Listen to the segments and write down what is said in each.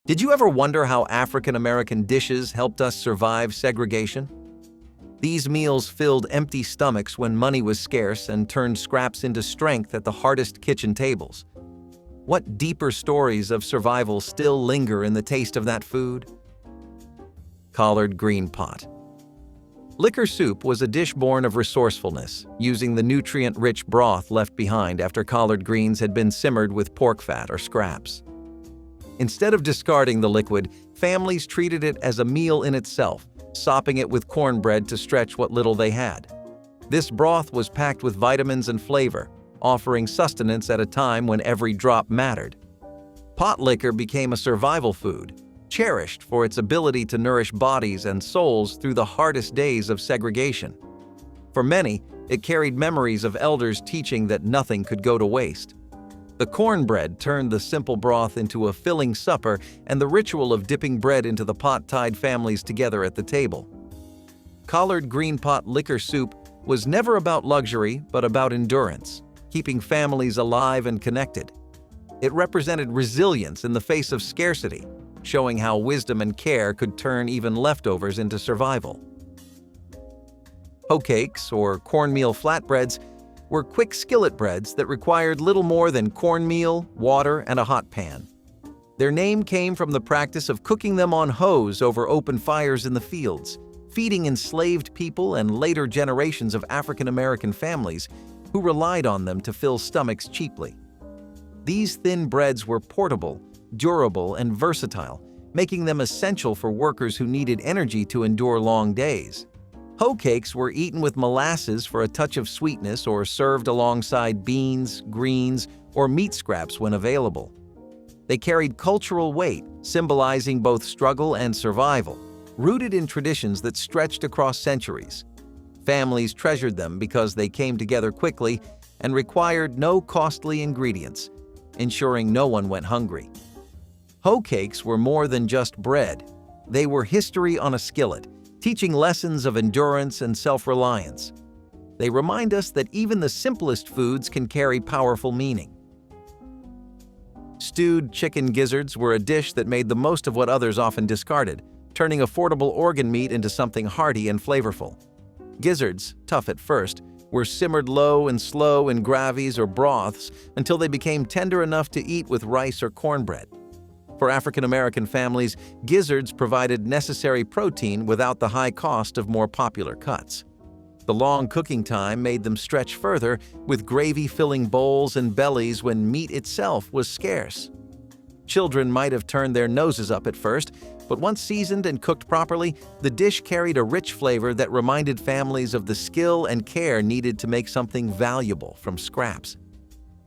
Did you ever wonder how African American dishes helped us survive segregation? These meals filled empty stomachs when money was scarce and turned scraps into strength at the hardest kitchen tables. What deeper stories of survival still linger in the taste of that food? Collard green pot. Liquor soup was a dish born of resourcefulness, using the nutrient-rich broth left behind after collard greens had been simmered with pork fat or scraps. Instead of discarding the liquid, families treated it as a meal in itself, sopping it with cornbread to stretch what little they had. This broth was packed with vitamins and flavor, offering sustenance at a time when every drop mattered. Potlikker became a survival food, cherished for its ability to nourish bodies and souls through the hardest days of segregation. For many, it carried memories of elders teaching that nothing could go to waste. The cornbread turned the simple broth into a filling supper, and the ritual of dipping bread into the pot tied families together at the table. Collard green pot liquor soup was never about luxury, but about endurance, keeping families alive and connected. It represented resilience in the face of scarcity, showing how wisdom and care could turn even leftovers into survival. Hoe cakes, or cornmeal flatbreads, were quick skillet breads that required little more than cornmeal, water, and a hot pan. Their name came from the practice of cooking them on hoes over open fires in the fields, feeding enslaved people and later generations of African American families who relied on them to fill stomachs cheaply. These thin breads were portable, durable, and versatile, making them essential for workers who needed energy to endure long days. Hoe cakes were eaten with molasses for a touch of sweetness or served alongside beans, greens, or meat scraps when available. They carried cultural weight, symbolizing both struggle and survival, rooted in traditions that stretched across centuries. Families treasured them because they came together quickly and required no costly ingredients, ensuring no one went hungry. Hoe cakes were more than just bread. They were history on a skillet, teaching lessons of endurance and self-reliance. They remind us that even the simplest foods can carry powerful meaning. Stewed chicken gizzards were a dish that made the most of what others often discarded, turning affordable organ meat into something hearty and flavorful. Gizzards, tough at first, were simmered low and slow in gravies or broths until they became tender enough to eat with rice or cornbread. For African American families, gizzards provided necessary protein without the high cost of more popular cuts. The long cooking time made them stretch further, with gravy filling bowls and bellies when meat itself was scarce. Children might have turned their noses up at first, but once seasoned and cooked properly, the dish carried a rich flavor that reminded families of the skill and care needed to make something valuable from scraps.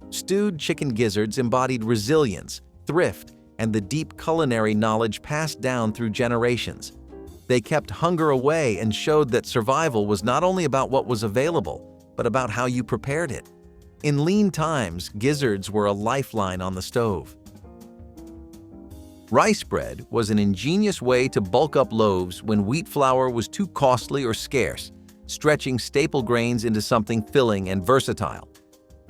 Stewed chicken gizzards embodied resilience, thrift, and the deep culinary knowledge passed down through generations. They kept hunger away and showed that survival was not only about what was available, but about how you prepared it. In lean times, gizzards were a lifeline on the stove. Rice bread was an ingenious way to bulk up loaves when wheat flour was too costly or scarce, stretching staple grains into something filling and versatile.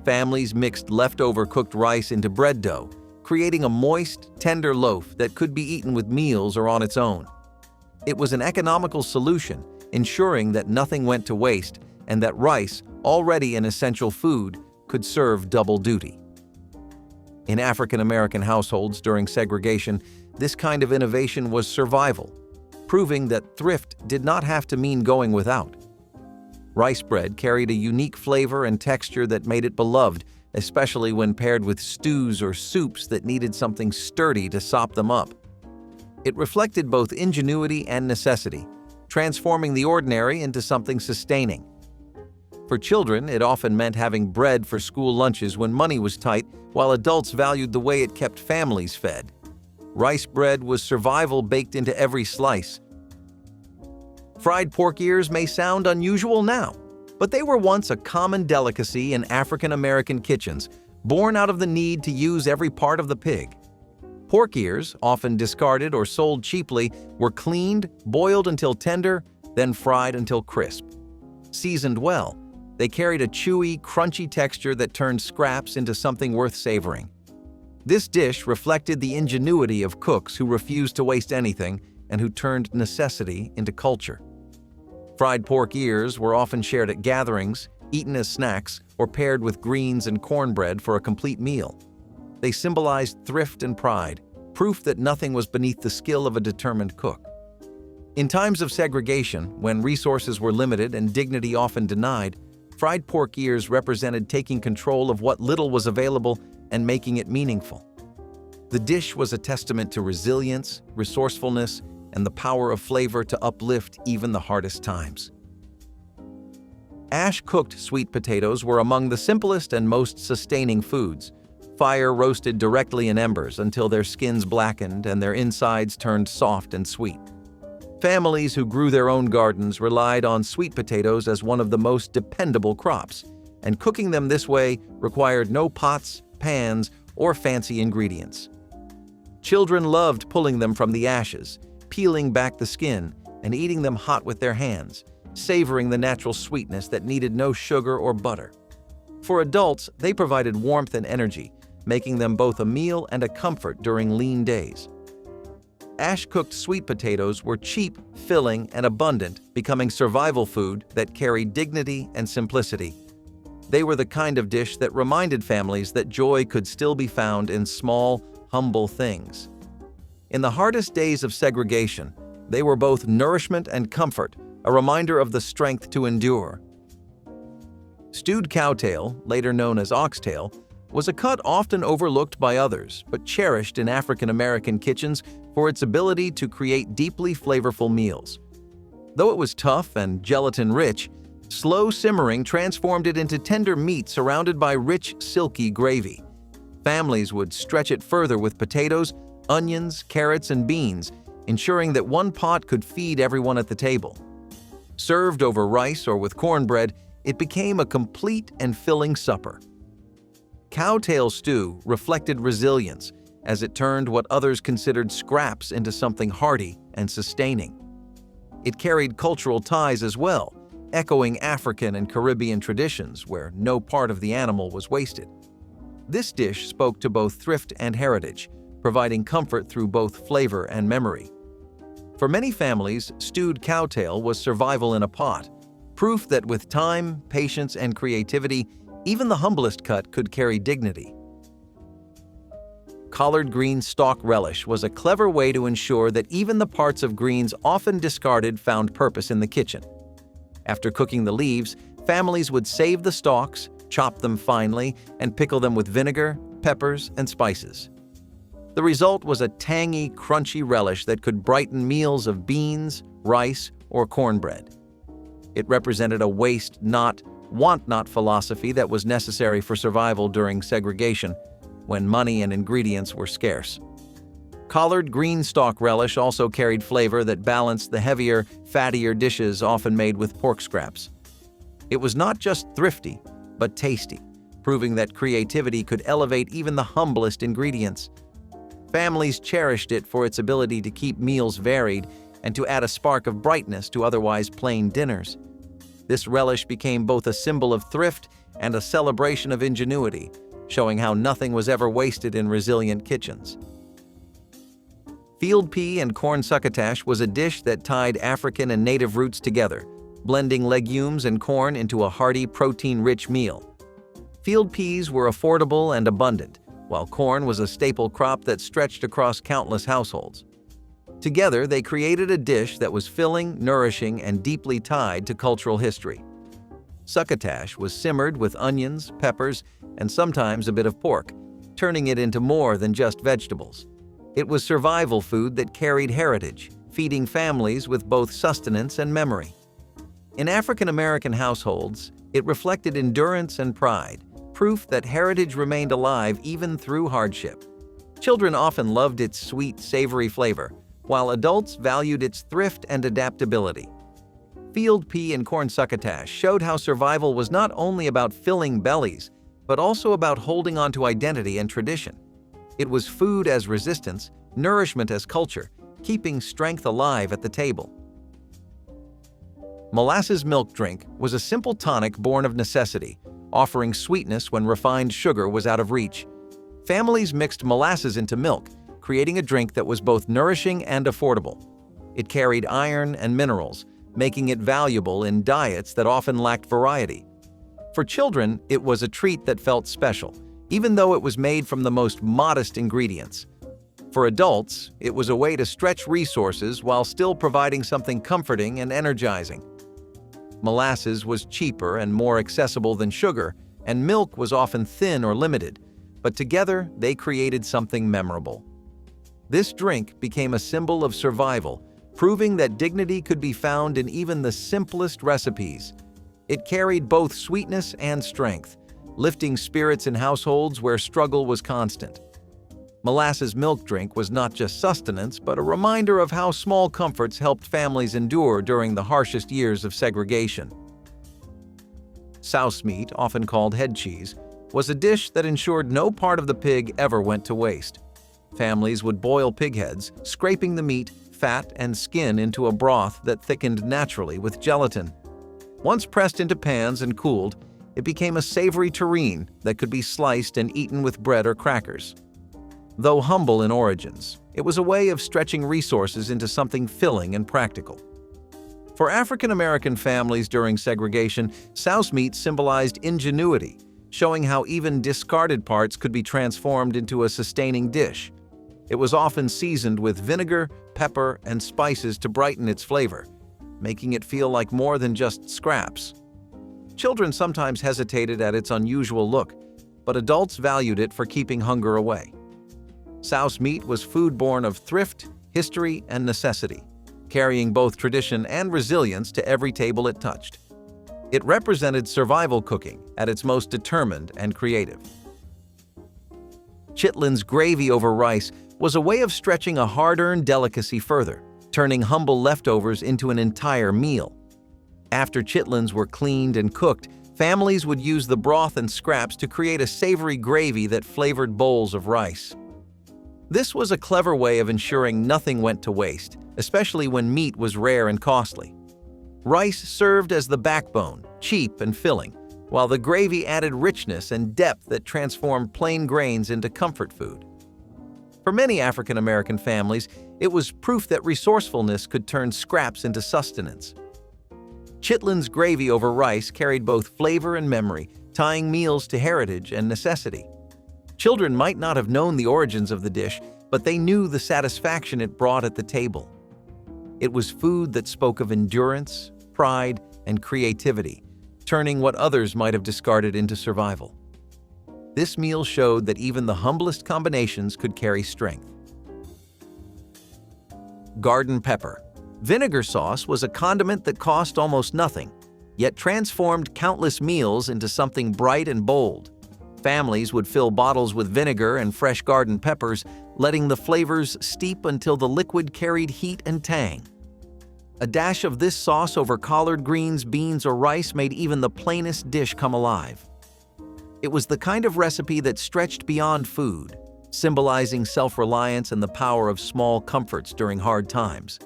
Families mixed leftover cooked rice into bread dough, creating a moist, tender loaf that could be eaten with meals or on its own. It was an economical solution, ensuring that nothing went to waste and that rice, already an essential food, could serve double duty. In African American households during segregation, this kind of innovation was survival, proving that thrift did not have to mean going without. Rice bread carried a unique flavor and texture that made it beloved, especially when paired with stews or soups that needed something sturdy to sop them up. It reflected both ingenuity and necessity, transforming the ordinary into something sustaining. For children, it often meant having bread for school lunches when money was tight, while adults valued the way it kept families fed. Rice bread was survival baked into every slice. Fried pork ears may sound unusual now, but they were once a common delicacy in African American kitchens, born out of the need to use every part of the pig. Pork ears, often discarded or sold cheaply, were cleaned, boiled until tender, then fried until crisp. Seasoned well, they carried a chewy, crunchy texture that turned scraps into something worth savoring. This dish reflected the ingenuity of cooks who refused to waste anything and who turned necessity into culture. Fried pork ears were often shared at gatherings, eaten as snacks, or paired with greens and cornbread for a complete meal. They symbolized thrift and pride, proof that nothing was beneath the skill of a determined cook. In times of segregation, when resources were limited and dignity often denied, fried pork ears represented taking control of what little was available and making it meaningful. The dish was a testament to resilience, resourcefulness, and the power of flavor to uplift even the hardest times. Ash-cooked sweet potatoes were among the simplest and most sustaining foods. Fire roasted directly in embers until their skins blackened and their insides turned soft and sweet. Families who grew their own gardens relied on sweet potatoes as one of the most dependable crops, and cooking them this way required no pots, pans, or fancy ingredients. Children loved pulling them from the ashes, peeling back the skin, and eating them hot with their hands, savoring the natural sweetness that needed no sugar or butter. For adults, they provided warmth and energy, making them both a meal and a comfort during lean days. Ash-cooked sweet potatoes were cheap, filling, and abundant, becoming survival food that carried dignity and simplicity. They were the kind of dish that reminded families that joy could still be found in small, humble things. In the hardest days of segregation, they were both nourishment and comfort, a reminder of the strength to endure. Stewed cowtail, later known as oxtail, was a cut often overlooked by others, but cherished in African American kitchens for its ability to create deeply flavorful meals. Though it was tough and gelatin-rich, slow simmering transformed it into tender meat surrounded by rich, silky gravy. Families would stretch it further with potatoes, onions, carrots, and beans, ensuring that one pot could feed everyone at the table. Served over rice or with cornbread, it became a complete and filling supper. Cowtail stew reflected resilience, as it turned what others considered scraps into something hearty and sustaining. It carried cultural ties as well, echoing African and Caribbean traditions where no part of the animal was wasted. This dish spoke to both thrift and heritage, providing comfort through both flavor and memory. For many families, stewed cowtail was survival in a pot, proof that with time, patience, and creativity, even the humblest cut could carry dignity. Collard green stalk relish was a clever way to ensure that even the parts of greens often discarded found purpose in the kitchen. After cooking the leaves, families would save the stalks, chop them finely, and pickle them with vinegar, peppers, and spices. The result was a tangy, crunchy relish that could brighten meals of beans, rice, or cornbread. It represented a waste not, want not philosophy that was necessary for survival during segregation, when money and ingredients were scarce. Collard green stalk relish also carried flavor that balanced the heavier, fattier dishes often made with pork scraps. It was not just thrifty, but tasty, proving that creativity could elevate even the humblest ingredients. Families cherished it for its ability to keep meals varied and to add a spark of brightness to otherwise plain dinners. This relish became both a symbol of thrift and a celebration of ingenuity, showing how nothing was ever wasted in resilient kitchens. Field pea and corn succotash was a dish that tied African and native roots together, blending legumes and corn into a hearty, protein-rich meal. Field peas were affordable and abundant, while corn was a staple crop that stretched across countless households. Together, they created a dish that was filling, nourishing, and deeply tied to cultural history. Succotash was simmered with onions, peppers, and sometimes a bit of pork, turning it into more than just vegetables. It was survival food that carried heritage, feeding families with both sustenance and memory. In African American households, it reflected endurance and pride, proof that heritage remained alive even through hardship. Children often loved its sweet, savory flavor, while adults valued its thrift and adaptability. Field pea and corn succotash showed how survival was not only about filling bellies, but also about holding on to identity and tradition. It was food as resistance, nourishment as culture, keeping strength alive at the table. Molasses milk drink was a simple tonic born of necessity, offering sweetness when refined sugar was out of reach. Families mixed molasses into milk, creating a drink that was both nourishing and affordable. It carried iron and minerals, making it valuable in diets that often lacked variety. For children, it was a treat that felt special, even though it was made from the most modest ingredients. For adults, it was a way to stretch resources while still providing something comforting and energizing. Molasses was cheaper and more accessible than sugar, and milk was often thin or limited, but together they created something memorable. This drink became a symbol of survival, proving that dignity could be found in even the simplest recipes. It carried both sweetness and strength, lifting spirits in households where struggle was constant. Molasses milk drink was not just sustenance, but a reminder of how small comforts helped families endure during the harshest years of segregation. Souse meat, often called head cheese, was a dish that ensured no part of the pig ever went to waste. Families would boil pig heads, scraping the meat, fat, and skin into a broth that thickened naturally with gelatin. Once pressed into pans and cooled, it became a savory terrine that could be sliced and eaten with bread or crackers. Though humble in origins, it was a way of stretching resources into something filling and practical. For African American families during segregation, souse meat symbolized ingenuity, showing how even discarded parts could be transformed into a sustaining dish. It was often seasoned with vinegar, pepper, and spices to brighten its flavor, making it feel like more than just scraps. Children sometimes hesitated at its unusual look, but adults valued it for keeping hunger away. Souse meat was food born of thrift, history, and necessity, carrying both tradition and resilience to every table it touched. It represented survival cooking at its most determined and creative. Chitlins gravy over rice was a way of stretching a hard-earned delicacy further, turning humble leftovers into an entire meal. After chitlins were cleaned and cooked, families would use the broth and scraps to create a savory gravy that flavored bowls of rice. This was a clever way of ensuring nothing went to waste, especially when meat was rare and costly. Rice served as the backbone, cheap and filling, while the gravy added richness and depth that transformed plain grains into comfort food. For many African American families, it was proof that resourcefulness could turn scraps into sustenance. Chitlins gravy over rice carried both flavor and memory, tying meals to heritage and necessity. Children might not have known the origins of the dish, but they knew the satisfaction it brought at the table. It was food that spoke of endurance, pride, and creativity, turning what others might have discarded into survival. This meal showed that even the humblest combinations could carry strength. Garden pepper. Vinegar sauce was a condiment that cost almost nothing, yet transformed countless meals into something bright and bold. Families would fill bottles with vinegar and fresh garden peppers, letting the flavors steep until the liquid carried heat and tang. A dash of this sauce over collard greens, beans, or rice made even the plainest dish come alive. It was the kind of recipe that stretched beyond food, symbolizing self-reliance and the power of small comforts during hard times.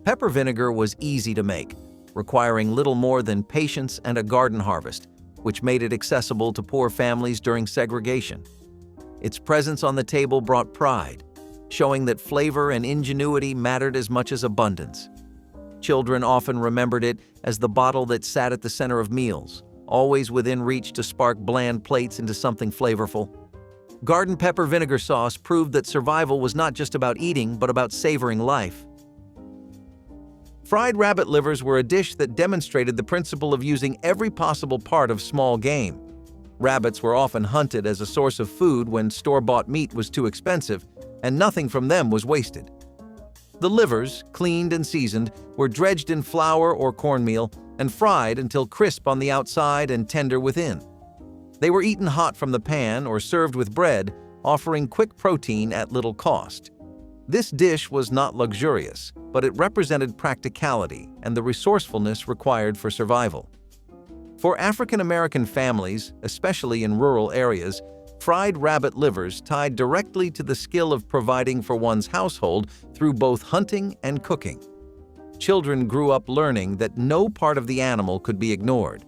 Pepper vinegar was easy to make, requiring little more than patience and a garden harvest, which made it accessible to poor families during segregation. Its presence on the table brought pride, showing that flavor and ingenuity mattered as much as abundance. Children often remembered it as the bottle that sat at the center of meals, always within reach to spark bland plates into something flavorful. Garden pepper vinegar sauce proved that survival was not just about eating, but about savoring life. Fried rabbit livers were a dish that demonstrated the principle of using every possible part of small game. Rabbits were often hunted as a source of food when store-bought meat was too expensive, and nothing from them was wasted. The livers, cleaned and seasoned, were dredged in flour or cornmeal and fried until crisp on the outside and tender within. They were eaten hot from the pan or served with bread, offering quick protein at little cost. This dish was not luxurious, but it represented practicality and the resourcefulness required for survival. For African American families, especially in rural areas, fried rabbit livers tied directly to the skill of providing for one's household through both hunting and cooking. Children grew up learning that no part of the animal could be ignored.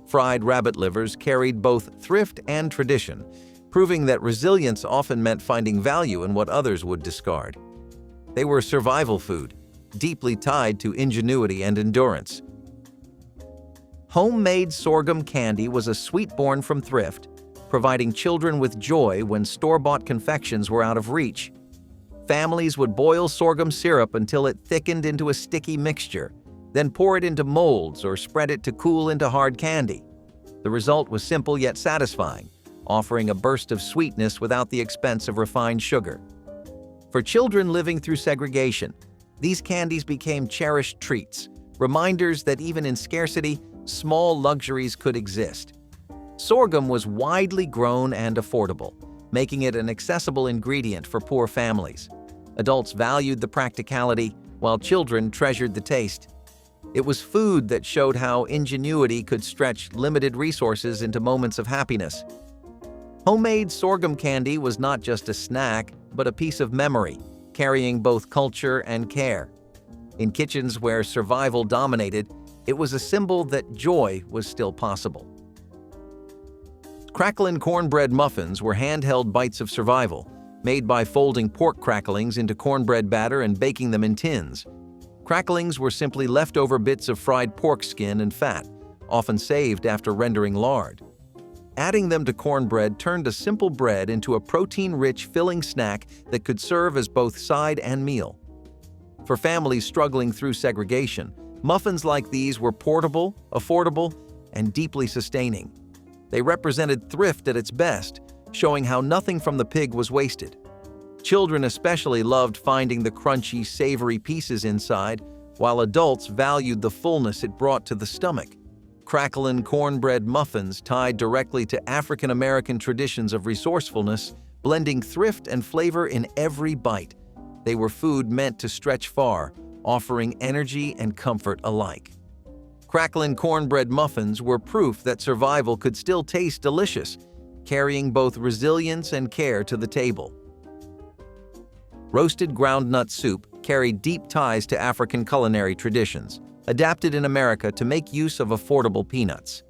Fried rabbit livers carried both thrift and tradition, proving that resilience often meant finding value in what others would discard. They were survival food, deeply tied to ingenuity and endurance. Homemade sorghum candy was a sweet born from thrift, providing children with joy when store-bought confections were out of reach. Families would boil sorghum syrup until it thickened into a sticky mixture, then pour it into molds or spread it to cool into hard candy. The result was simple yet satisfying, offering a burst of sweetness without the expense of refined sugar. For children living through segregation, these candies became cherished treats, reminders that even in scarcity, small luxuries could exist. Sorghum was widely grown and affordable, making it an accessible ingredient for poor families. Adults valued the practicality, while children treasured the taste. It was food that showed how ingenuity could stretch limited resources into moments of happiness. Homemade sorghum candy was not just a snack, but a piece of memory, carrying both culture and care. In kitchens where survival dominated, it was a symbol that joy was still possible. Cracklin' cornbread muffins were handheld bites of survival, made by folding pork cracklings into cornbread batter and baking them in tins. Cracklings were simply leftover bits of fried pork skin and fat, often saved after rendering lard. Adding them to cornbread turned a simple bread into a protein-rich, filling snack that could serve as both side and meal. For families struggling through segregation, muffins like these were portable, affordable, and deeply sustaining. They represented thrift at its best, showing how nothing from the pig was wasted. Children especially loved finding the crunchy, savory pieces inside, while adults valued the fullness it brought to the stomach. Cracklin' cornbread muffins tied directly to African American traditions of resourcefulness, blending thrift and flavor in every bite. They were food meant to stretch far, offering energy and comfort alike. Cracklin' cornbread muffins were proof that survival could still taste delicious, carrying both resilience and care to the table. Roasted groundnut soup carried deep ties to African culinary traditions, adapted in America to make use of affordable peanuts.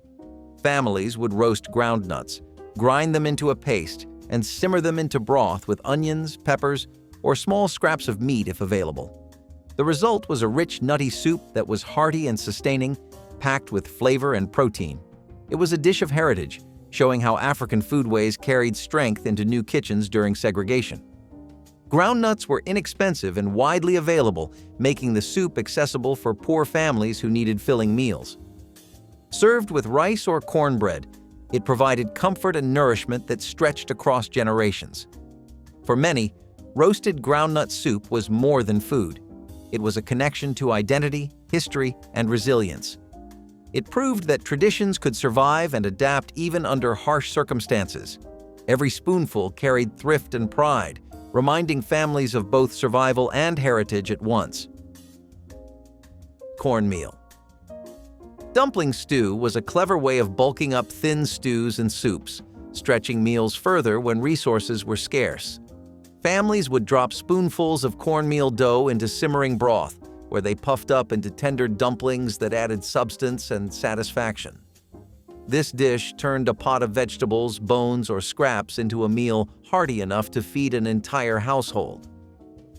Families would roast groundnuts, grind them into a paste, and simmer them into broth with onions, peppers, or small scraps of meat if available. The result was a rich, nutty soup that was hearty and sustaining, packed with flavor and protein. It was a dish of heritage, showing how African foodways carried strength into new kitchens during segregation. Groundnuts were inexpensive and widely available, making the soup accessible for poor families who needed filling meals. Served with rice or cornbread, it provided comfort and nourishment that stretched across generations. For many, roasted groundnut soup was more than food. It was a connection to identity, history, and resilience. It proved that traditions could survive and adapt even under harsh circumstances. Every spoonful carried thrift and pride, reminding families of both survival and heritage at once. Cornmeal. Dumpling stew was a clever way of bulking up thin stews and soups, stretching meals further when resources were scarce. Families would drop spoonfuls of cornmeal dough into simmering broth, where they puffed up into tender dumplings that added substance and satisfaction. This dish turned a pot of vegetables, bones, or scraps into a meal hearty enough to feed an entire household.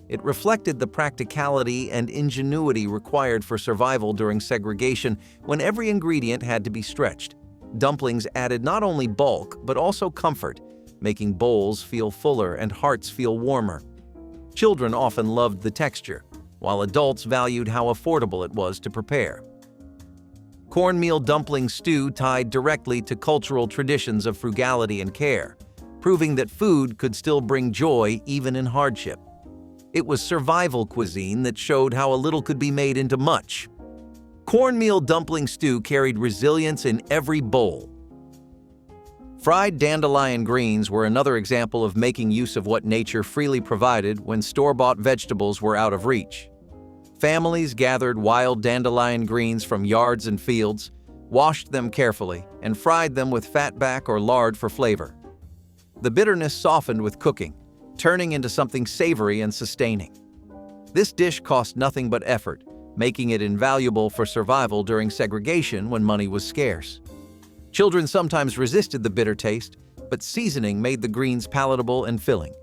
It reflected the practicality and ingenuity required for survival during segregation when every ingredient had to be stretched. Dumplings added not only bulk, but also comfort, making bowls feel fuller and hearts feel warmer. Children often loved the texture, while adults valued how affordable it was to prepare. Cornmeal dumpling stew tied directly to cultural traditions of frugality and care, proving that food could still bring joy even in hardship. It was survival cuisine that showed how a little could be made into much. Cornmeal dumpling stew carried resilience in every bowl. Fried dandelion greens were another example of making use of what nature freely provided when store-bought vegetables were out of reach. Families gathered wild dandelion greens from yards and fields, washed them carefully, and fried them with fatback or lard for flavor. The bitterness softened with cooking, turning into something savory and sustaining. This dish cost nothing but effort, making it invaluable for survival during segregation when money was scarce. Children sometimes resisted the bitter taste, but seasoning made the greens palatable and filling.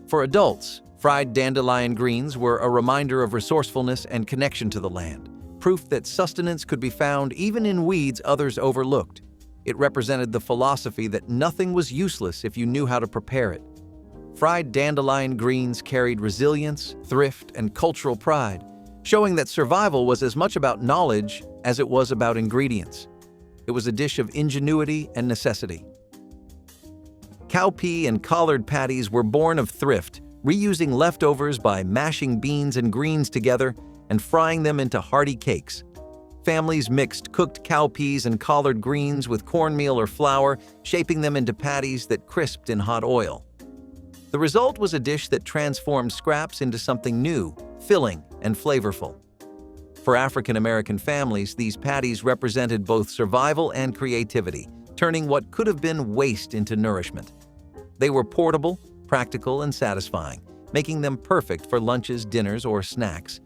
For adults, fried dandelion greens were a reminder of resourcefulness and connection to the land, proof that sustenance could be found even in weeds others overlooked. It represented the philosophy that nothing was useless if you knew how to prepare it. Fried dandelion greens carried resilience, thrift, and cultural pride, showing that survival was as much about knowledge as it was about ingredients. It was a dish of ingenuity and necessity. Cowpea and collard patties were born of thrift, reusing leftovers by mashing beans and greens together and frying them into hearty cakes. Families mixed cooked cowpeas and collard greens with cornmeal or flour, shaping them into patties that crisped in hot oil. The result was a dish that transformed scraps into something new, filling, and flavorful. For African American families, these patties represented both survival and creativity, turning what could have been waste into nourishment. They were portable, practical, and satisfying, making them perfect for lunches, dinners, or snacks.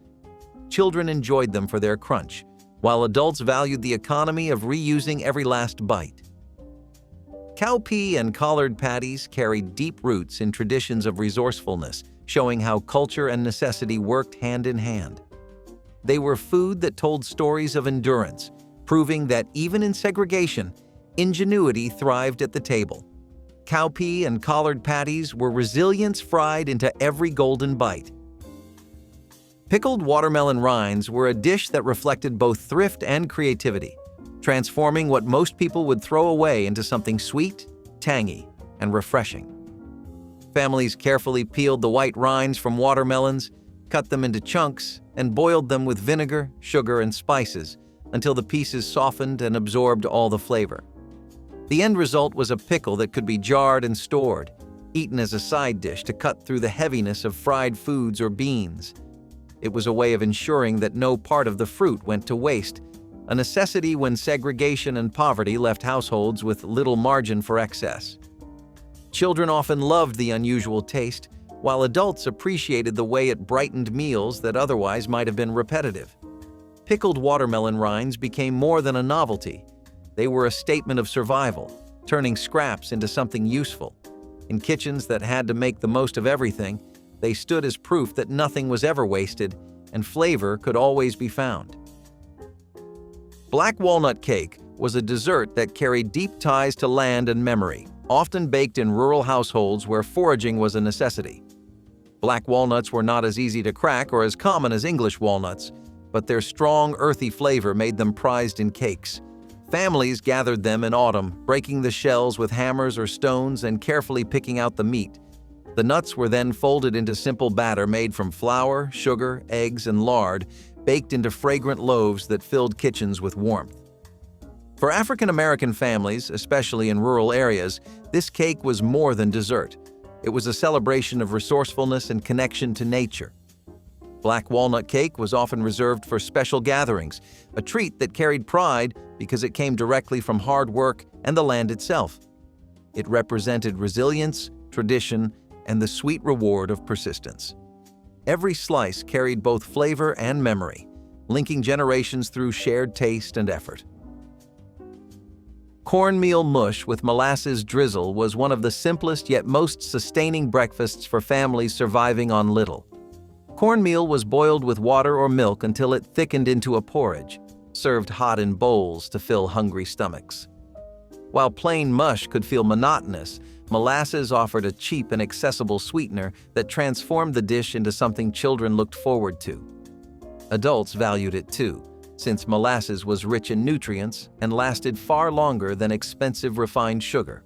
Children enjoyed them for their crunch, while adults valued the economy of reusing every last bite. Cowpea and collard patties carried deep roots in traditions of resourcefulness, showing how culture and necessity worked hand in hand. They were food that told stories of endurance, proving that even in segregation, ingenuity thrived at the table. Cowpea and collard patties were resilience fried into every golden bite. Pickled watermelon rinds were a dish that reflected both thrift and creativity, transforming what most people would throw away into something sweet, tangy, and refreshing. Families carefully peeled the white rinds from watermelons, cut them into chunks, and boiled them with vinegar, sugar, and spices until the pieces softened and absorbed all the flavor. The end result was a pickle that could be jarred and stored, eaten as a side dish to cut through the heaviness of fried foods or beans. It was a way of ensuring that no part of the fruit went to waste, a necessity when segregation and poverty left households with little margin for excess. Children often loved the unusual taste, while adults appreciated the way it brightened meals that otherwise might have been repetitive. Pickled watermelon rinds became more than a novelty. They were a statement of survival, turning scraps into something useful. In kitchens that had to make the most of everything, they stood as proof that nothing was ever wasted and flavor could always be found. Black walnut cake was a dessert that carried deep ties to land and memory, often baked in rural households where foraging was a necessity. Black walnuts were not as easy to crack or as common as English walnuts, but their strong, earthy flavor made them prized in cakes. Families gathered them in autumn, breaking the shells with hammers or stones and carefully picking out the meat. The nuts were then folded into simple batter made from flour, sugar, eggs, and lard, baked into fragrant loaves that filled kitchens with warmth. For African American families, especially in rural areas, this cake was more than dessert. It was a celebration of resourcefulness and connection to nature. Black walnut cake was often reserved for special gatherings, a treat that carried pride because it came directly from hard work and the land itself. It represented resilience, tradition, and the sweet reward of persistence. Every slice carried both flavor and memory, linking generations through shared taste and effort. Cornmeal mush with molasses drizzle was one of the simplest yet most sustaining breakfasts for families surviving on little. Cornmeal was boiled with water or milk until it thickened into a porridge, served hot in bowls to fill hungry stomachs. While plain mush could feel monotonous, molasses offered a cheap and accessible sweetener that transformed the dish into something children looked forward to. Adults valued it too, since molasses was rich in nutrients and lasted far longer than expensive refined sugar.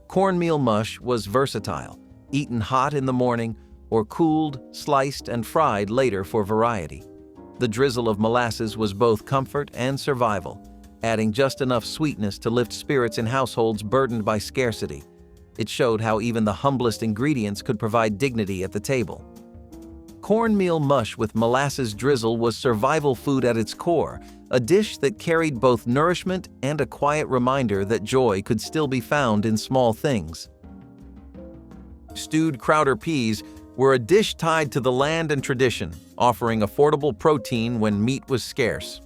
Cornmeal mush was versatile, eaten hot in the morning or cooled, sliced, and fried later for variety. The drizzle of molasses was both comfort and survival, adding just enough sweetness to lift spirits in households burdened by scarcity. It showed how even the humblest ingredients could provide dignity at the table. Cornmeal mush with molasses drizzle was survival food at its core, a dish that carried both nourishment and a quiet reminder that joy could still be found in small things. Stewed Crowder peas were a dish tied to the land and tradition, offering affordable protein when meat was scarce.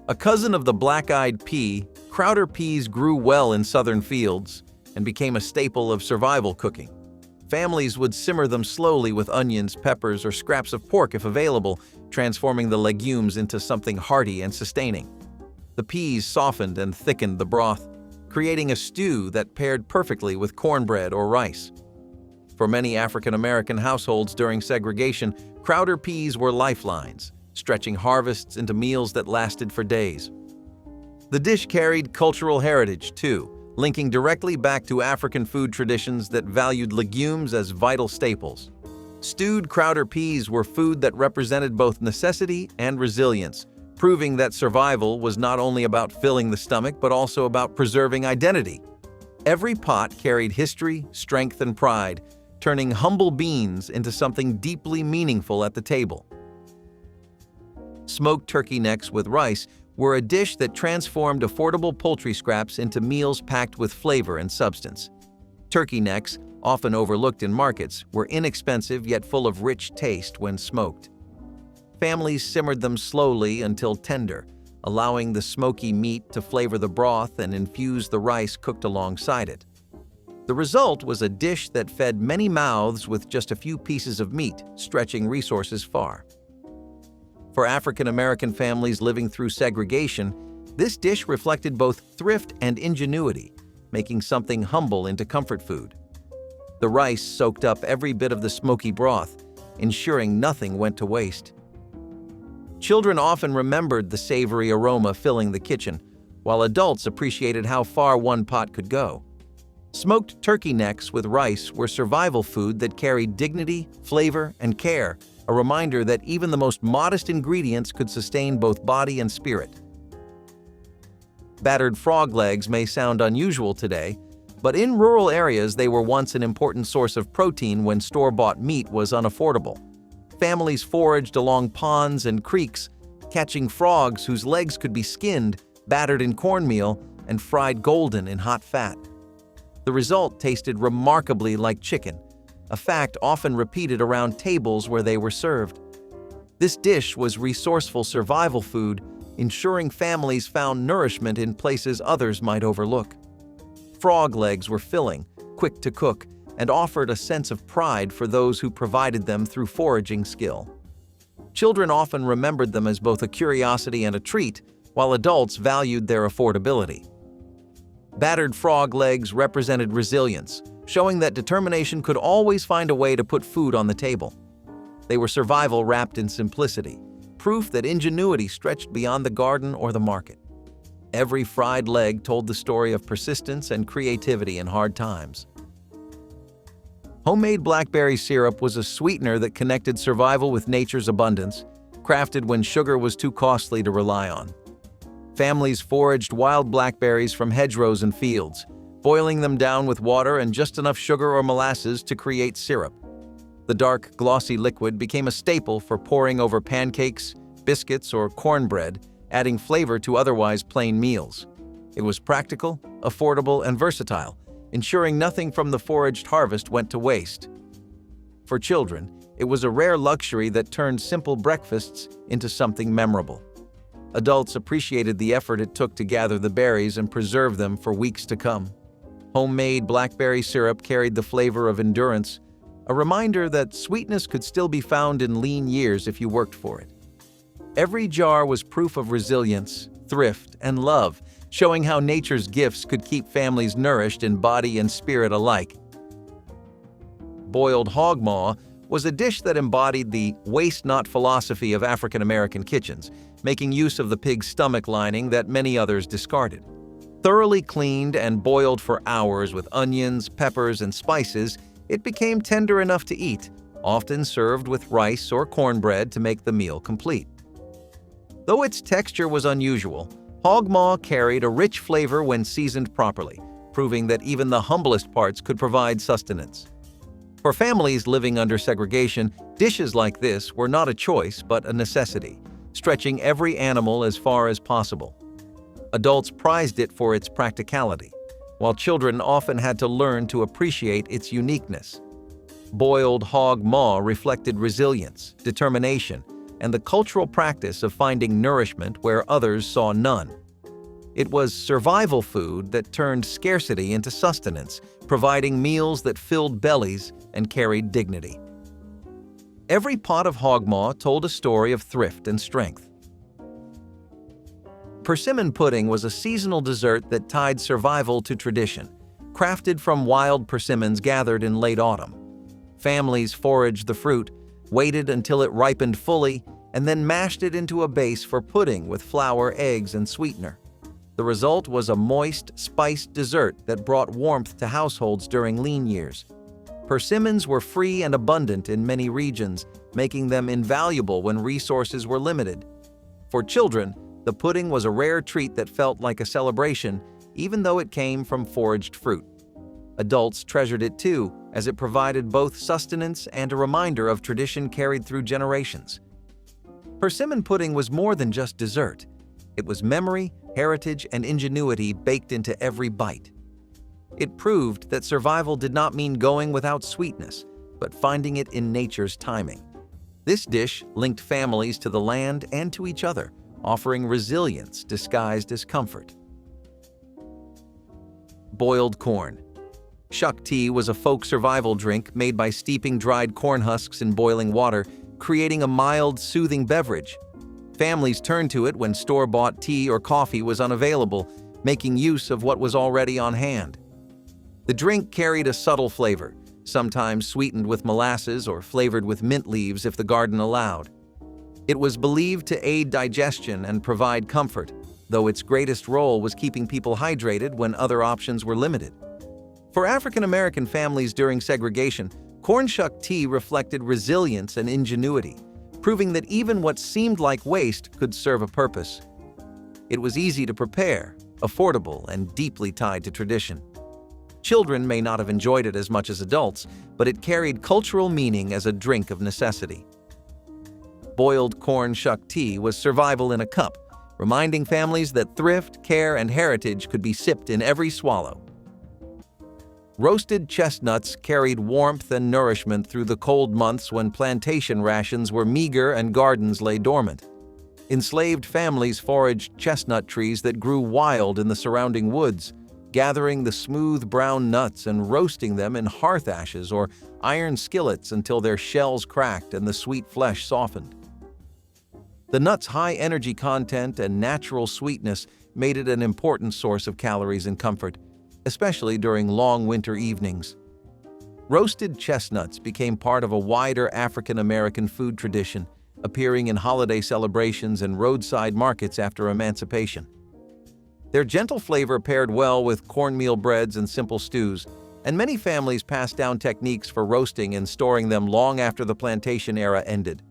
A cousin of the black-eyed pea, Crowder peas grew well in southern fields. and became a staple of survival cooking. Families would simmer them slowly with onions, peppers, or scraps of pork if available, transforming the legumes into something hearty and sustaining. The peas softened and thickened the broth, creating a stew that paired perfectly with cornbread or rice. For many African American households during segregation, Crowder peas were lifelines, stretching harvests into meals that lasted for days. The dish carried cultural heritage, too, linking directly back to African food traditions that valued legumes as vital staples. Stewed Crowder peas were food that represented both necessity and resilience, proving that survival was not only about filling the stomach but also about preserving identity. Every pot carried history, strength, and pride, turning humble beans into something deeply meaningful at the table. Smoked turkey necks with rice were a dish that transformed affordable poultry scraps into meals packed with flavor and substance. Turkey necks, often overlooked in markets, were inexpensive yet full of rich taste when smoked. Families simmered them slowly until tender, allowing the smoky meat to flavor the broth and infuse the rice cooked alongside it. The result was a dish that fed many mouths with just a few pieces of meat, stretching resources far. For African American families living through segregation, this dish reflected both thrift and ingenuity, making something humble into comfort food. The rice soaked up every bit of the smoky broth, ensuring nothing went to waste. Children often remembered the savory aroma filling the kitchen, while adults appreciated how far one pot could go. Smoked turkey necks with rice were survival food that carried dignity, flavor, and care, a reminder that even the most modest ingredients could sustain both body and spirit. Battered frog legs may sound unusual today, but in rural areas they were once an important source of protein when store-bought meat was unaffordable. Families foraged along ponds and creeks, catching frogs whose legs could be skinned, battered in cornmeal, and fried golden in hot fat. The result tasted remarkably like chicken, a fact often repeated around tables where they were served. This dish was resourceful survival food, ensuring families found nourishment in places others might overlook. Frog legs were filling, quick to cook, and offered a sense of pride for those who provided them through foraging skill. Children often remembered them as both a curiosity and a treat, while adults valued their affordability. Battered frog legs represented resilience, showing that determination could always find a way to put food on the table. They were survival wrapped in simplicity, proof that ingenuity stretched beyond the garden or the market. Every fried leg told the story of persistence and creativity in hard times. Homemade blackberry syrup was a sweetener that connected survival with nature's abundance, crafted when sugar was too costly to rely on. Families foraged wild blackberries from hedgerows and fields, boiling them down with water and just enough sugar or molasses to create syrup. The dark, glossy liquid became a staple for pouring over pancakes, biscuits, or cornbread, adding flavor to otherwise plain meals. It was practical, affordable, and versatile, ensuring nothing from the foraged harvest went to waste. For children, it was a rare luxury that turned simple breakfasts into something memorable. Adults appreciated the effort it took to gather the berries and preserve them for weeks to come. Homemade blackberry syrup carried the flavor of endurance, a reminder that sweetness could still be found in lean years if you worked for it. Every jar was proof of resilience, thrift, and love, showing how nature's gifts could keep families nourished in body and spirit alike. Boiled hog maw was a dish that embodied the waste not philosophy of African American kitchens, making use of the pig's stomach lining that many others discarded. Thoroughly cleaned and boiled for hours with onions, peppers, and spices, it became tender enough to eat, often served with rice or cornbread to make the meal complete. Though its texture was unusual, hog maw carried a rich flavor when seasoned properly, proving that even the humblest parts could provide sustenance. For families living under segregation, dishes like this were not a choice but a necessity, stretching every animal as far as possible. Adults prized it for its practicality, while children often had to learn to appreciate its uniqueness. Boiled hog maw reflected resilience, determination, and the cultural practice of finding nourishment where others saw none. It was survival food that turned scarcity into sustenance, providing meals that filled bellies and carried dignity. Every pot of hogmaw told a story of thrift and strength. Persimmon pudding was a seasonal dessert that tied survival to tradition, crafted from wild persimmons gathered in late autumn. Families foraged the fruit, waited until it ripened fully, and then mashed it into a base for pudding with flour, eggs, and sweetener. The result was a moist, spiced dessert that brought warmth to households during lean years. Persimmons were free and abundant in many regions, making them invaluable when resources were limited. For children, the pudding was a rare treat that felt like a celebration, even though it came from foraged fruit. Adults treasured it too, as it provided both sustenance and a reminder of tradition carried through generations. Persimmon pudding was more than just dessert. It was memory, heritage, and ingenuity baked into every bite. It proved that survival did not mean going without sweetness, but finding it in nature's timing. This dish linked families to the land and to each other, offering resilience disguised as comfort. Boiled corn. Shuck tea was a folk survival drink made by steeping dried corn husks in boiling water, creating a mild, soothing beverage. Families turned to it when store-bought tea or coffee was unavailable, making use of what was already on hand. The drink carried a subtle flavor, sometimes sweetened with molasses or flavored with mint leaves if the garden allowed. It was believed to aid digestion and provide comfort, though its greatest role was keeping people hydrated when other options were limited. For African American families during segregation, corn shuck tea reflected resilience and ingenuity, proving that even what seemed like waste could serve a purpose. It was easy to prepare, affordable, and deeply tied to tradition. Children may not have enjoyed it as much as adults, but it carried cultural meaning as a drink of necessity. Boiled corn shuck tea was survival in a cup, reminding families that thrift, care, and heritage could be sipped in every swallow. Roasted chestnuts carried warmth and nourishment through the cold months when plantation rations were meager and gardens lay dormant. Enslaved families foraged chestnut trees that grew wild in the surrounding woods, gathering the smooth brown nuts and roasting them in hearth ashes or iron skillets until their shells cracked and the sweet flesh softened. The nuts' high energy content and natural sweetness made it an important source of calories and comfort, especially during long winter evenings. Roasted chestnuts became part of a wider African American food tradition, appearing in holiday celebrations and roadside markets after emancipation. Their gentle flavor paired well with cornmeal breads and simple stews, and many families passed down techniques for roasting and storing them long after the plantation era ended.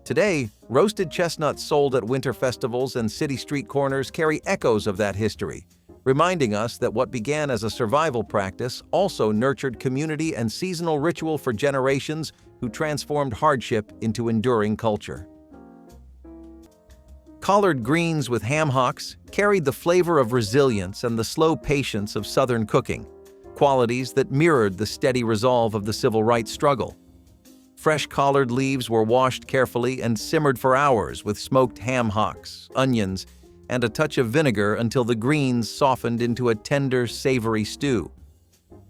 Today, roasted chestnuts sold at winter festivals and city street corners carry echoes of that history, reminding us that what began as a survival practice also nurtured community and seasonal ritual for generations who transformed hardship into enduring culture. Collard greens with ham hocks carried the flavor of resilience and the slow patience of Southern cooking, qualities that mirrored the steady resolve of the civil rights struggle. Fresh collard leaves were washed carefully and simmered for hours with smoked ham hocks, onions, and a touch of vinegar until the greens softened into a tender, savory stew.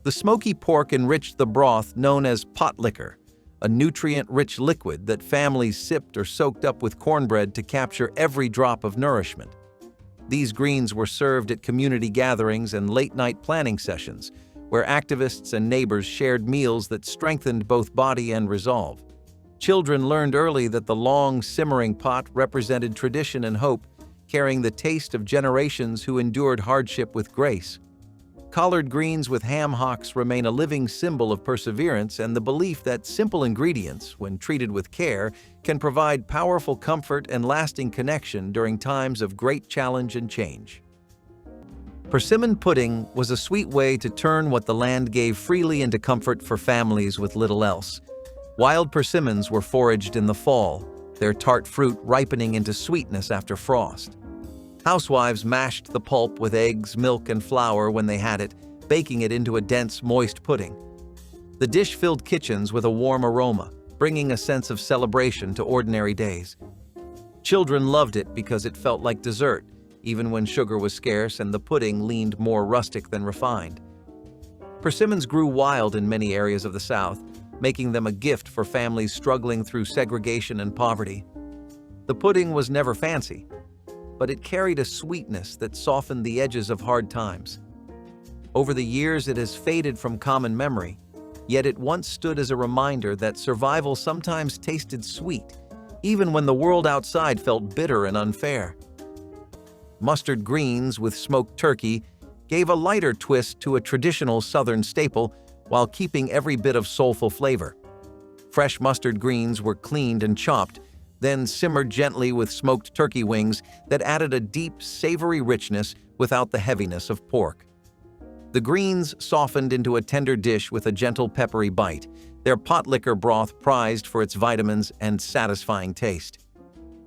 The smoky pork enriched the broth known as potlikker, a nutrient-rich liquid that families sipped or soaked up with cornbread to capture every drop of nourishment. These greens were served at community gatherings and late-night planning sessions, where activists and neighbors shared meals that strengthened both body and resolve. Children learned early that the long, simmering pot represented tradition and hope, carrying the taste of generations who endured hardship with grace. Collard greens with ham hocks remain a living symbol of perseverance and the belief that simple ingredients, when treated with care, can provide powerful comfort and lasting connection during times of great challenge and change. Persimmon pudding was a sweet way to turn what the land gave freely into comfort for families with little else. Wild persimmons were foraged in the fall, their tart fruit ripening into sweetness after frost. Housewives mashed the pulp with eggs, milk, and flour when they had it, baking it into a dense, moist pudding. The dish filled kitchens with a warm aroma, bringing a sense of celebration to ordinary days. Children loved it because it felt like dessert, even when sugar was scarce and the pudding leaned more rustic than refined. Persimmons grew wild in many areas of the South, making them a gift for families struggling through segregation and poverty. The pudding was never fancy, but it carried a sweetness that softened the edges of hard times. Over the years, it has faded from common memory, yet it once stood as a reminder that survival sometimes tasted sweet, even when the world outside felt bitter and unfair. Mustard greens with smoked turkey gave a lighter twist to a traditional Southern staple while keeping every bit of soulful flavor. Fresh mustard greens were cleaned and chopped, then simmered gently with smoked turkey wings that added a deep, savory richness without the heaviness of pork. The greens softened into a tender dish with a gentle peppery bite, their Potlikker broth prized for its vitamins and satisfying taste.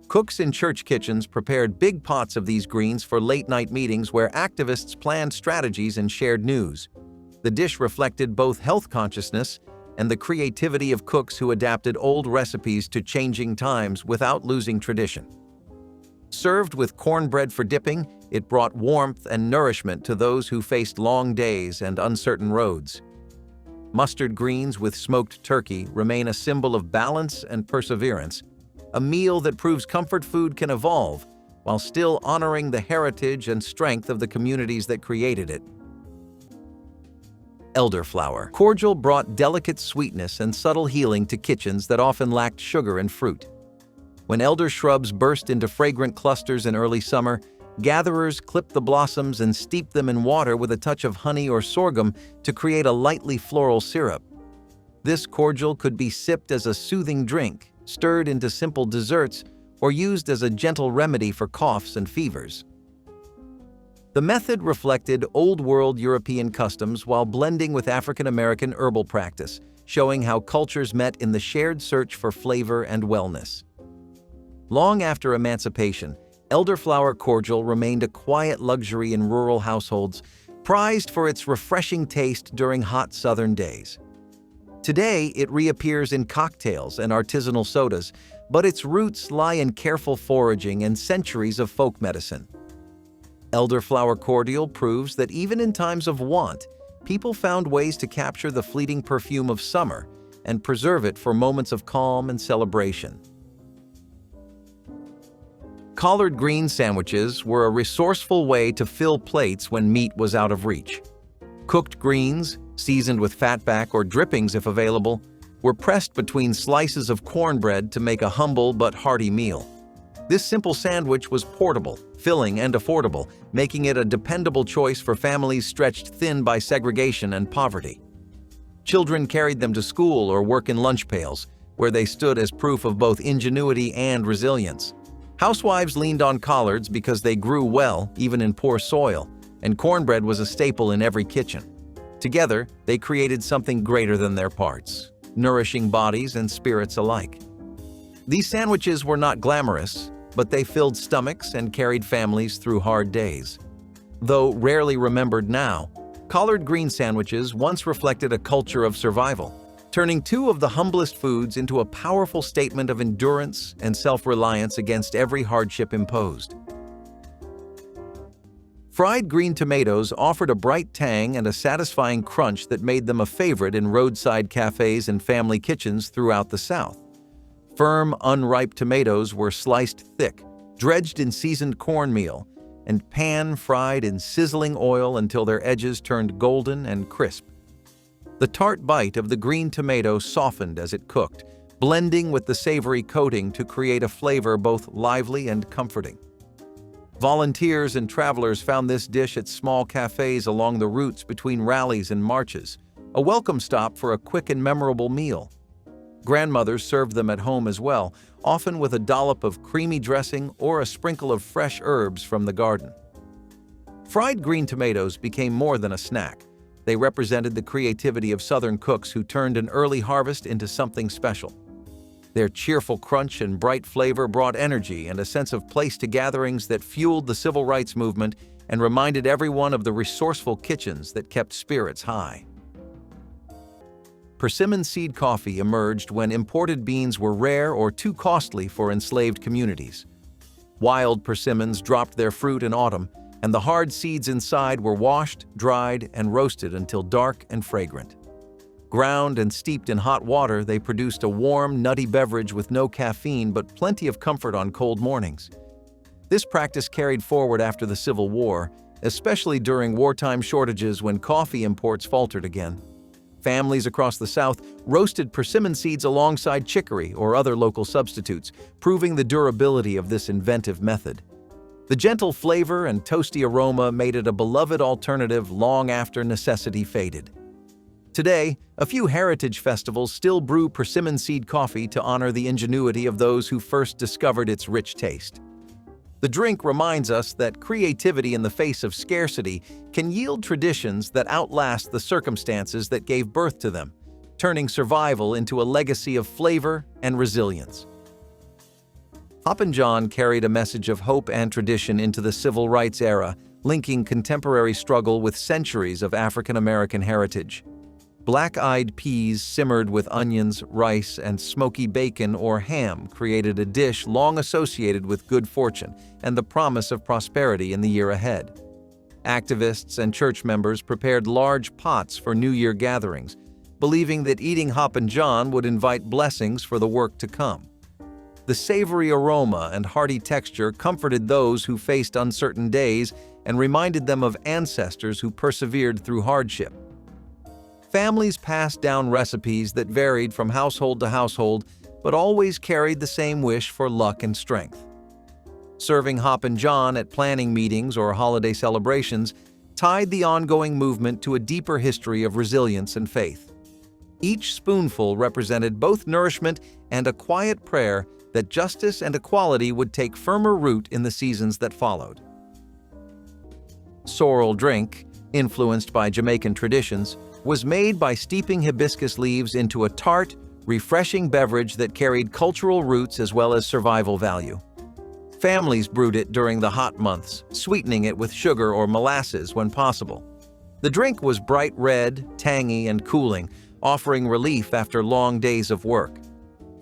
Cooks in church kitchens prepared big pots of these greens for late-night meetings where activists planned strategies and shared news. The dish reflected both health consciousness and the creativity of cooks who adapted old recipes to changing times without losing tradition. Served with cornbread for dipping, it brought warmth and nourishment to those who faced long days and uncertain roads. Mustard greens with smoked turkey remain a symbol of balance and perseverance, a meal that proves comfort food can evolve while still honoring the heritage and strength of the communities that created it. Elderflower cordial brought delicate sweetness and subtle healing to kitchens that often lacked sugar and fruit. When elder shrubs burst into fragrant clusters in early summer, gatherers clipped the blossoms and steeped them in water with a touch of honey or sorghum to create a lightly floral syrup. This cordial could be sipped as a soothing drink, stirred into simple desserts, or used as a gentle remedy for coughs and fevers. The method reflected old-world European customs while blending with African-American herbal practice, showing how cultures met in the shared search for flavor and wellness. Long after emancipation, elderflower cordial remained a quiet luxury in rural households, prized for its refreshing taste during hot Southern days. Today, it reappears in cocktails and artisanal sodas, but its roots lie in careful foraging and centuries of folk medicine. Elderflower cordial proves that even in times of want, people found ways to capture the fleeting perfume of summer and preserve it for moments of calm and celebration. Collard green sandwiches were a resourceful way to fill plates when meat was out of reach. Cooked greens, seasoned with fatback or drippings if available, were pressed between slices of cornbread to make a humble but hearty meal. This simple sandwich was portable, filling, and affordable, making it a dependable choice for families stretched thin by segregation and poverty. Children carried them to school or work in lunch pails, where they stood as proof of both ingenuity and resilience. Housewives leaned on collards because they grew well, even in poor soil, and cornbread was a staple in every kitchen. Together, they created something greater than their parts, nourishing bodies and spirits alike. These sandwiches were not glamorous, but they filled stomachs and carried families through hard days. Though rarely remembered now, collard green sandwiches once reflected a culture of survival, turning two of the humblest foods into a powerful statement of endurance and self-reliance against every hardship imposed. Fried green tomatoes offered a bright tang and a satisfying crunch that made them a favorite in roadside cafes and family kitchens throughout the South. Firm, unripe tomatoes were sliced thick, dredged in seasoned cornmeal, and pan-fried in sizzling oil until their edges turned golden and crisp. The tart bite of the green tomato softened as it cooked, blending with the savory coating to create a flavor both lively and comforting. Volunteers and travelers found this dish at small cafes along the routes between rallies and marches, a welcome stop for a quick and memorable meal. Grandmothers served them at home as well, often with a dollop of creamy dressing or a sprinkle of fresh herbs from the garden. Fried green tomatoes became more than a snack. They represented the creativity of Southern cooks who turned an early harvest into something special. Their cheerful crunch and bright flavor brought energy and a sense of place to gatherings that fueled the civil rights movement and reminded everyone of the resourceful kitchens that kept spirits high. Persimmon seed coffee emerged when imported beans were rare or too costly for enslaved communities. Wild persimmons dropped their fruit in autumn, and the hard seeds inside were washed, dried, and roasted until dark and fragrant. Ground and steeped in hot water, they produced a warm, nutty beverage with no caffeine but plenty of comfort on cold mornings. This practice carried forward after the Civil War, especially during wartime shortages when coffee imports faltered again. Families across the South roasted persimmon seeds alongside chicory or other local substitutes, proving the durability of this inventive method. The gentle flavor and toasty aroma made it a beloved alternative long after necessity faded. Today, a few heritage festivals still brew persimmon seed coffee to honor the ingenuity of those who first discovered its rich taste. The drink reminds us that creativity in the face of scarcity can yield traditions that outlast the circumstances that gave birth to them, turning survival into a legacy of flavor and resilience. Hoppin' John carried a message of hope and tradition into the civil rights era, linking contemporary struggle with centuries of African American heritage. Black-eyed peas simmered with onions, rice, and smoky bacon or ham created a dish long associated with good fortune and the promise of prosperity in the year ahead. Activists and church members prepared large pots for New Year gatherings, believing that eating Hoppin' John would invite blessings for the work to come. The savory aroma and hearty texture comforted those who faced uncertain days and reminded them of ancestors who persevered through hardship. Families passed down recipes that varied from household to household, but always carried the same wish for luck and strength. Serving Hoppin' John at planning meetings or holiday celebrations tied the ongoing movement to a deeper history of resilience and faith. Each spoonful represented both nourishment and a quiet prayer that justice and equality would take firmer root in the seasons that followed. Sorrel drink, influenced by Jamaican traditions, was made by steeping hibiscus leaves into a tart, refreshing beverage that carried cultural roots as well as survival value. Families brewed it during the hot months, sweetening it with sugar or molasses when possible. The drink was bright red, tangy, and cooling, offering relief after long days of work.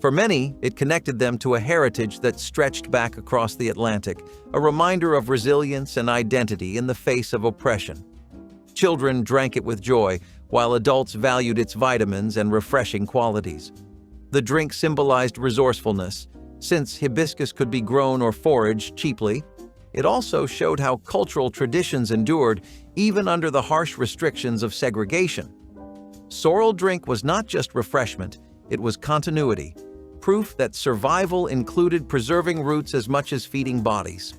For many, it connected them to a heritage that stretched back across the Atlantic, a reminder of resilience and identity in the face of oppression. Children drank it with joy, while adults valued its vitamins and refreshing qualities. The drink symbolized resourcefulness. Since hibiscus could be grown or foraged cheaply, it also showed how cultural traditions endured even under the harsh restrictions of segregation. Sorrel drink was not just refreshment, it was continuity, proof that survival included preserving roots as much as feeding bodies.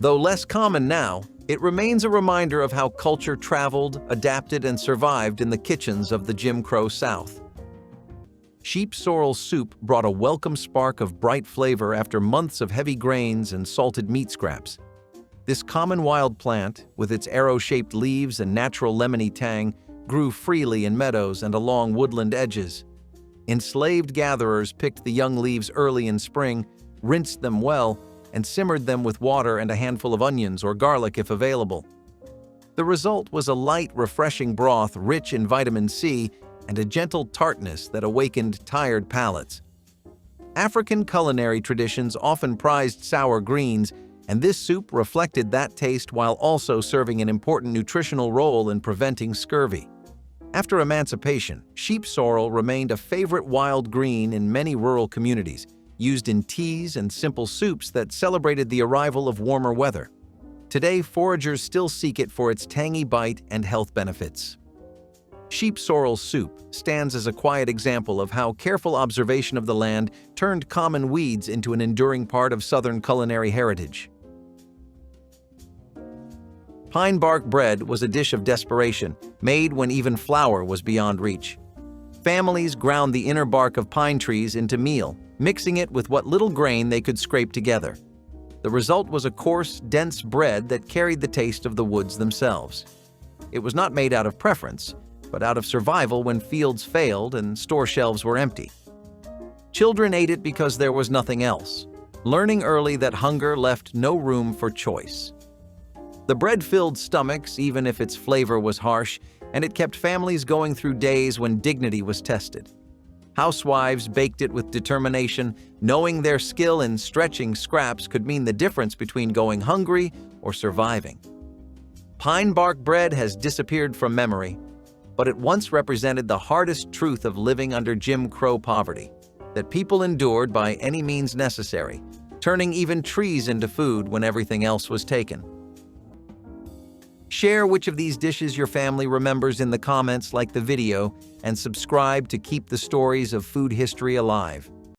Though less common now, it remains a reminder of how culture traveled, adapted, and survived in the kitchens of the Jim Crow South. Sheep sorrel soup brought a welcome spark of bright flavor after months of heavy grains and salted meat scraps. This common wild plant, with its arrow-shaped leaves and natural lemony tang, grew freely in meadows and along woodland edges. Enslaved gatherers picked the young leaves early in spring, rinsed them well, and simmered them with water and a handful of onions or garlic if available. The result was a light, refreshing broth rich in vitamin C and a gentle tartness that awakened tired palates. African culinary traditions often prized sour greens, and this soup reflected that taste while also serving an important nutritional role in preventing scurvy. After emancipation, sheep sorrel remained a favorite wild green in many rural communities, used in teas and simple soups that celebrated the arrival of warmer weather. Today, foragers still seek it for its tangy bite and health benefits. Sheep sorrel soup stands as a quiet example of how careful observation of the land turned common weeds into an enduring part of Southern culinary heritage. Pine bark bread was a dish of desperation, made when even flour was beyond reach. Families ground the inner bark of pine trees into meal, mixing it with what little grain they could scrape together. The result was a coarse, dense bread that carried the taste of the woods themselves. It was not made out of preference, but out of survival when fields failed and store shelves were empty. Children ate it because there was nothing else, learning early that hunger left no room for choice. The bread filled stomachs even if its flavor was harsh, and it kept families going through days when dignity was tested. Housewives baked it with determination, knowing their skill in stretching scraps could mean the difference between going hungry or surviving. Pine bark bread has disappeared from memory, but it once represented the hardest truth of living under Jim Crow poverty, that people endured by any means necessary, turning even trees into food when everything else was taken. Share which of these dishes your family remembers in the comments, like the video, and subscribe to keep the stories of food history alive.